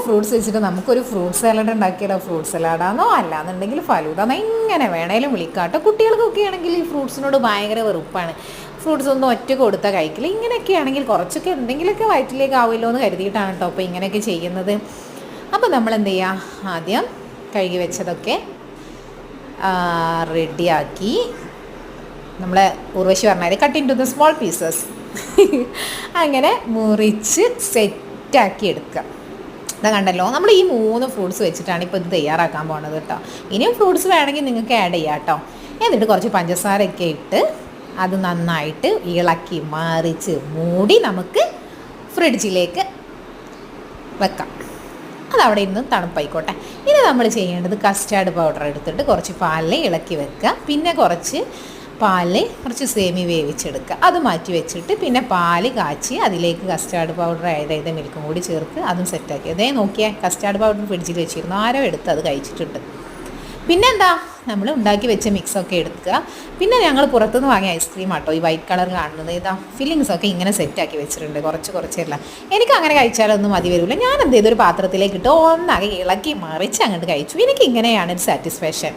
Fruits വെച്ചിട്ട് നമുക്കൊരു fruit salad ഉണ്ടാക്കിയാലോ? ഫ്രൂട്ട് സലാഡാണോ അല്ലാന്നുണ്ടെങ്കിൽ ഫലൂദാന്നോ എങ്ങനെ വേണേലും വിളിക്കാം കേട്ടോ. കുട്ടികൾക്കൊക്കെ ആണെങ്കിൽ ഈ ഫ്രൂട്ട്സിനോട് ഭയങ്കര വെറുപ്പാണ്. ഫ്രൂട്ട്സ് ഒന്നും ഒറ്റ കൊടുത്താൽ കഴിക്കില്ല. ഇങ്ങനെയൊക്കെ ആണെങ്കിൽ കുറച്ചൊക്കെ എന്തെങ്കിലുമൊക്കെ വയറ്റിലേക്ക് ആവുമല്ലോ എന്ന് കരുതിയിട്ടാണ് കേട്ടോ അപ്പോൾ ഇങ്ങനെയൊക്കെ ചെയ്യുന്നത്. അപ്പോൾ നമ്മൾ എന്ത് ചെയ്യുക, ആദ്യം കഴുകി വെച്ചതൊക്കെ റെഡിയാക്കി നമ്മളെ ഉർവശി പറഞ്ഞാൽ cut into the small pieces അങ്ങനെ മുറിച്ച് സെറ്റാക്കി എടുക്കുക. ഇതാ കണ്ടല്ലോ, നമ്മൾ ഈ 3 ഫ്രൂട്ട്സ് വെച്ചിട്ടാണ് ഇപ്പോൾ ഇത് തയ്യാറാക്കാൻ പോണത് കേട്ടോ. ഇനിയും ഫ്രൂട്ട്സ് വേണമെങ്കിൽ നിങ്ങൾക്ക് ആഡ് ചെയ്യാം കേട്ടോ. എന്നിട്ട് കുറച്ച് പഞ്ചസാരയൊക്കെ ഇട്ട് അത് നന്നായിട്ട് ഇളക്കി മറിച്ച് മൂടി നമുക്ക് ഫ്രിഡ്ജിലേക്ക് വെക്കാം. അതവിടെ ഇന്ന് തണുപ്പായിക്കോട്ടെ. ഇനി നമ്മൾ ചെയ്യേണ്ടത് കസ്റ്റാർഡ് പൗഡർ എടുത്തിട്ട് കുറച്ച് പാലിൽ ഇളക്കി വെക്കുക. പിന്നെ കുറച്ച് കുറച്ച് സേമി വേവിച്ചെടുക്കുക. അത് മാറ്റി വെച്ചിട്ട് പിന്നെ പാല് കാച്ചി അതിലേക്ക് കസ്റ്റാർഡ് പൗഡർ ആഡ് ചെയ്ത മിൽക്കും കൂടി ചേർത്ത് അതും സെറ്റാക്കി. അതേ നോക്കിയാൽ കസ്റ്റാർഡ് പൗഡർ ഫ്രിഡ്ജിൽ വെച്ചിരുന്നു, ആരോ എടുത്ത് അത് കഴിച്ചിട്ടുണ്ട്. പിന്നെന്താ, നമ്മൾ ഉണ്ടാക്കി വെച്ച മിക്സൊക്കെ എടുക്കുക. പിന്നെ ഞങ്ങൾ പുറത്തുനിന്ന് വാങ്ങിയ ഐസ്ക്രീം ആട്ടോ ഈ വൈറ്റ് കളർ കാണുന്നത്. ഇതാ ഫില്ലിങ്സൊക്കെ ഇങ്ങനെ സെറ്റാക്കി വെച്ചിട്ടുണ്ട്, കുറച്ചെല്ലാം. എനിക്ക് അങ്ങനെ കഴിച്ചാലൊന്നും മതി വരില്ല. ഞാൻ എന്ത് ചെയ്തൊരു പാത്രത്തിലേക്ക് ഇട്ട് ഒന്നാകെ ഇളക്കി മറിച്ച് അങ്ങോട്ട് കഴിച്ചു. എനിക്ക് ഇങ്ങനെയാണ് ഒരു സാറ്റിസ്ഫാക്ഷൻ.